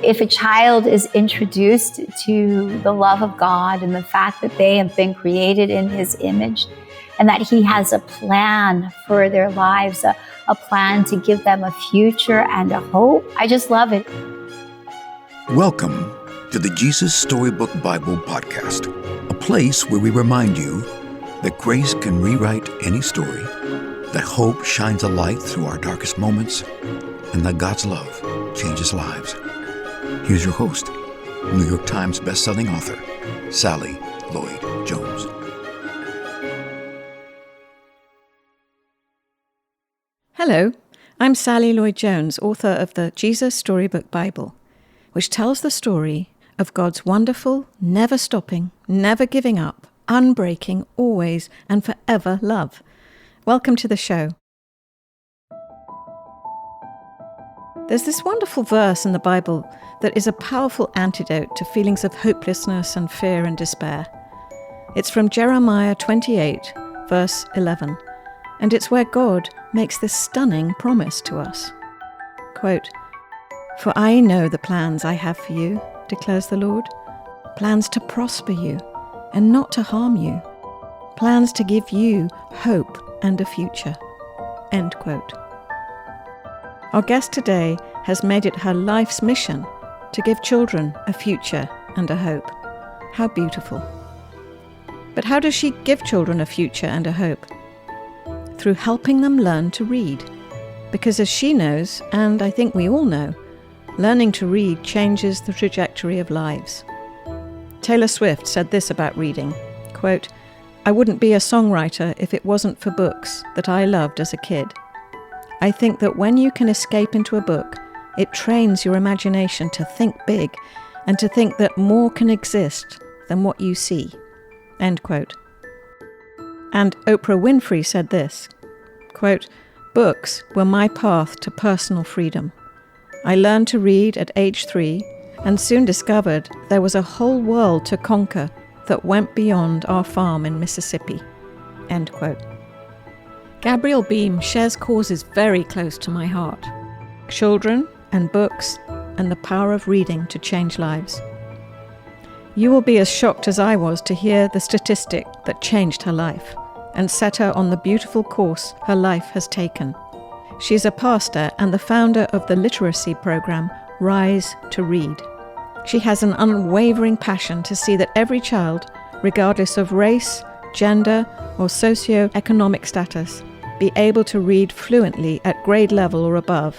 If a child is introduced to the love of God and the fact that they have been created in His image and that He has a plan for their lives, a plan to give them a future and a hope, I just love it. Welcome to the Jesus Storybook Bible podcast, a place where we remind you that grace can rewrite any story, that hope shines a light through our darkest moments, and that God's love changes lives. Here's your host, New York Times bestselling author, Sally Lloyd Jones. Hello, I'm Sally Lloyd Jones, author of the Jesus Storybook Bible, which tells the story of God's wonderful, never stopping, never giving up, unbreaking, always and forever love. Welcome to the show. There's this wonderful verse in the Bible that is a powerful antidote to feelings of hopelessness and fear and despair. It's from Jeremiah 28, verse 11, and it's where God makes this stunning promise to us. Quote, "For I know the plans I have for you, declares the Lord, plans to prosper you and not to harm you, plans to give you hope and a future." End quote. Our guest today has made it her life's mission to give children a future and a hope. How beautiful. But how does she give children a future and a hope? Through helping them learn to read. Because as she knows, and I think we all know, learning to read changes the trajectory of lives. Taylor Swift said this about reading, quote, "I wouldn't be a songwriter if it wasn't for books that I loved as a kid. I think that when you can escape into a book, it trains your imagination to think big and to think that more can exist than what you see." End quote. And Oprah Winfrey said this, quote, "Books were my path to personal freedom. I learned to read at age 3 and soon discovered there was a whole world to conquer that went beyond our farm in Mississippi." End quote. Gabrielle Beam shares causes very close to my heart. Children and books and the power of reading to change lives. You will be as shocked as I was to hear the statistic that changed her life and set her on the beautiful course her life has taken. She is a pastor and the founder of the literacy program Rise to Read. She has an unwavering passion to see that every child, regardless of race, gender, or socio-economic status, be able to read fluently at grade level or above,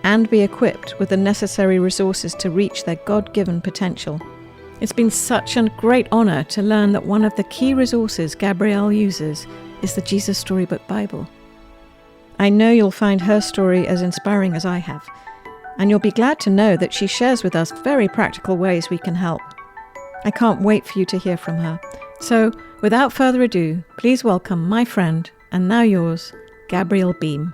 and be equipped with the necessary resources to reach their God-given potential. It's been such a great honor to learn that one of the key resources Gabrielle uses is the Jesus Storybook Bible. I know you'll find her story as inspiring as I have, and you'll be glad to know that she shares with us very practical ways we can help. I can't wait for you to hear from her. So, without further ado, please welcome my friend, and now yours, Gabrielle Beam.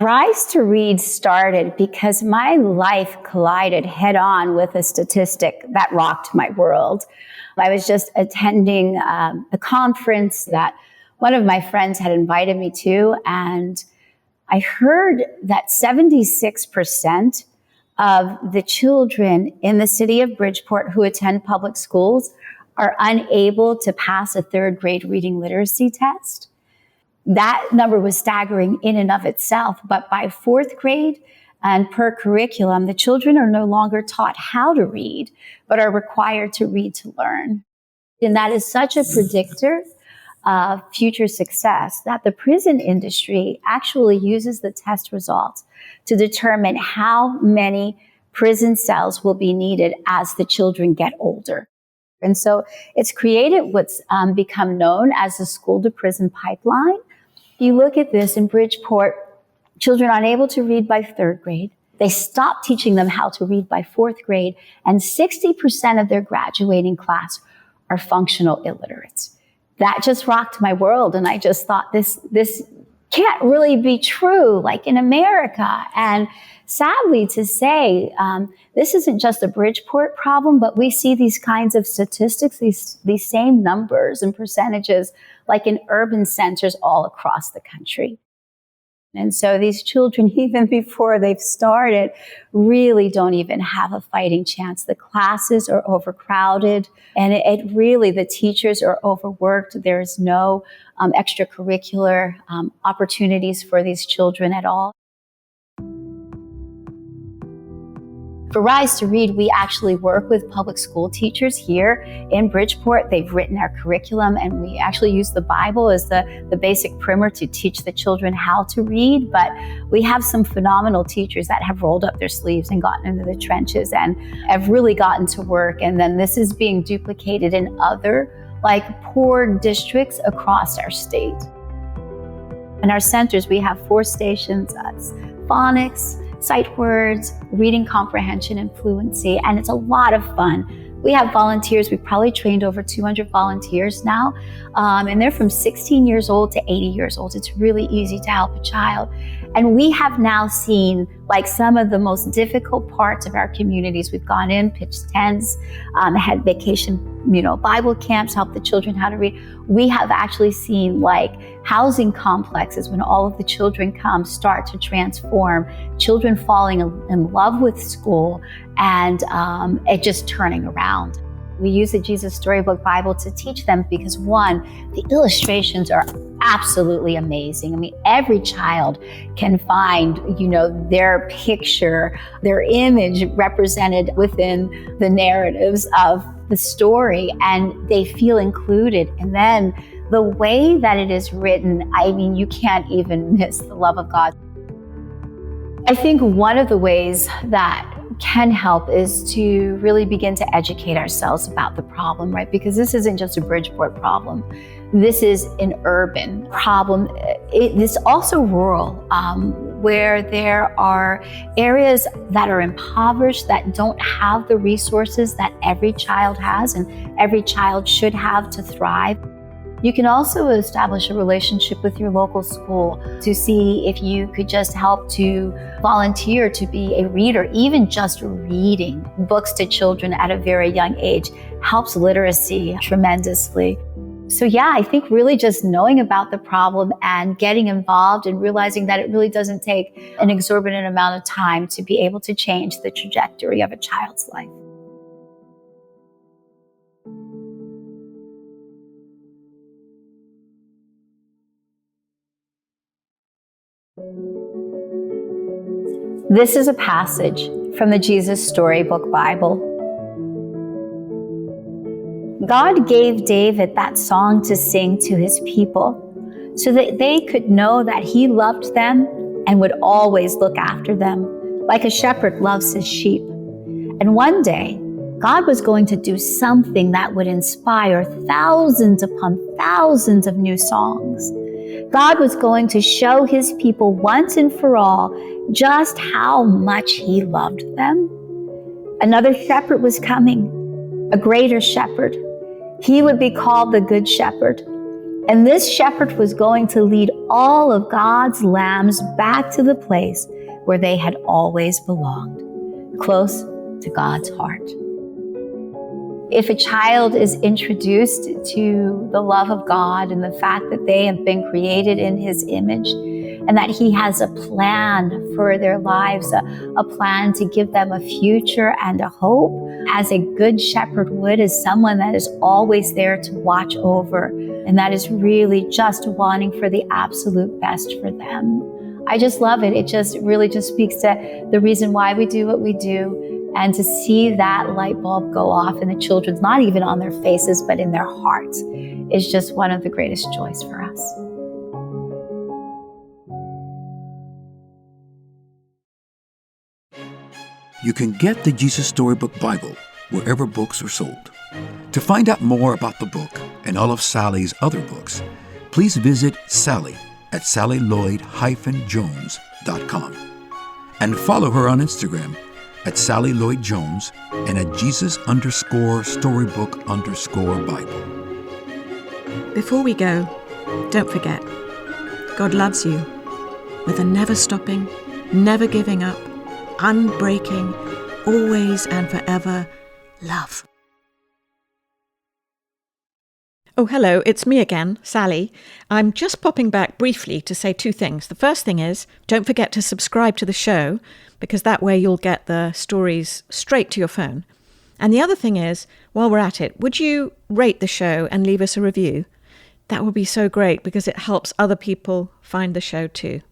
Rise to Read started because my life collided head-on with a statistic that rocked my world. I was just attending a conference that one of my friends had invited me to, and I heard that 76% of the children in the city of Bridgeport who attend public schools are unable to pass a third grade reading literacy test. That number was staggering in and of itself, but by fourth grade and per curriculum, the children are no longer taught how to read, but are required to read to learn. And that is such a predictor of future success that the prison industry actually uses the test results to determine how many prison cells will be needed as the children get older. And so it's created what's become known as the school to prison pipeline. If you look at this in Bridgeport, children unable to read by third grade, they stop teaching them how to read by fourth grade, and 60% of their graduating class are functional illiterates. That just rocked my world, and I just thought this can't really be true, like in America. And sadly to say, this isn't just a Bridgeport problem, but we see these kinds of statistics, these same numbers and percentages, like in urban centers all across the country. And so these children, even before they've started, really don't even have a fighting chance. The classes are overcrowded, and it really, the teachers are overworked. There's no extracurricular opportunities for these children at all. For Rise to Read, we actually work with public school teachers here in Bridgeport. They've written our curriculum, and we actually use the Bible as the basic primer to teach the children how to read. But we have some phenomenal teachers that have rolled up their sleeves and gotten into the trenches and have really gotten to work. And then this is being duplicated in other, like, poor districts across our state. In our centers, we have 4 stations: phonics, sight words, reading comprehension, and fluency, and it's a lot of fun. We have volunteers. We've probably trained over 200 volunteers now, and they're from 16 years old to 80 years old. It's really easy to help a child. And we have now seen, like, some of the most difficult parts of our communities. We've gone in, pitched tents, had vacation, Bible camps, helped the children how to read. We have actually seen, like, housing complexes, when all of the children come, start to transform, children falling in love with school, and it just turning around. We use the Jesus Storybook Bible to teach them because, one, the illustrations are absolutely amazing. I mean, every child can find, their picture, their image represented within the narratives of the story, and they feel included. And then the way that it is written, I mean, you can't even miss the love of God. I think one of the ways that can help is to really begin to educate ourselves about the problem, right? Because this isn't just a Bridgeport problem. This is an urban problem. It's also rural, where there are areas that are impoverished, that don't have the resources that every child has and every child should have to thrive. You can also establish a relationship with your local school to see if you could just help to volunteer to be a reader. Even just reading books to children at a very young age helps literacy tremendously. So yeah, I think really just knowing about the problem and getting involved and realizing that it really doesn't take an exorbitant amount of time to be able to change the trajectory of a child's life. This is a passage from the Jesus Storybook Bible. God gave David that song to sing to his people so that they could know that he loved them and would always look after them, like a shepherd loves his sheep. And one day, God was going to do something that would inspire thousands upon thousands of new songs. God was going to show his people once and for all just how much he loved them. Another shepherd was coming, a greater shepherd. He would be called the Good Shepherd. And this shepherd was going to lead all of God's lambs back to the place where they had always belonged, close to God's heart. If a child is introduced to the love of God and the fact that they have been created in his image and that he has a plan for their lives, a plan to give them a future and a hope, as a good shepherd would, as someone that is always there to watch over and that is really just wanting for the absolute best for them. I just love it. It just really just speaks to the reason why we do what we do. And to see that light bulb go off in the children's, not even on their faces, but in their hearts, is just one of the greatest joys for us. You can get the Jesus Storybook Bible wherever books are sold. To find out more about the book and all of Sally's other books, please visit Sally at SallyLloyd-Jones.com and follow her on Instagram at Sally Lloyd Jones and at Jesus_Storybook_Bible. Before we go, don't forget, God loves you with a never stopping, never giving up, unbreaking, always and forever love. Oh, hello, it's me again, Sally. I'm just popping back briefly to say two things. The first thing is, don't forget to subscribe to the show, because that way you'll get the stories straight to your phone. And the other thing is, while we're at it, would you rate the show and leave us a review? That would be so great because it helps other people find the show too.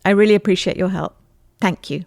I really appreciate your help. Thank you.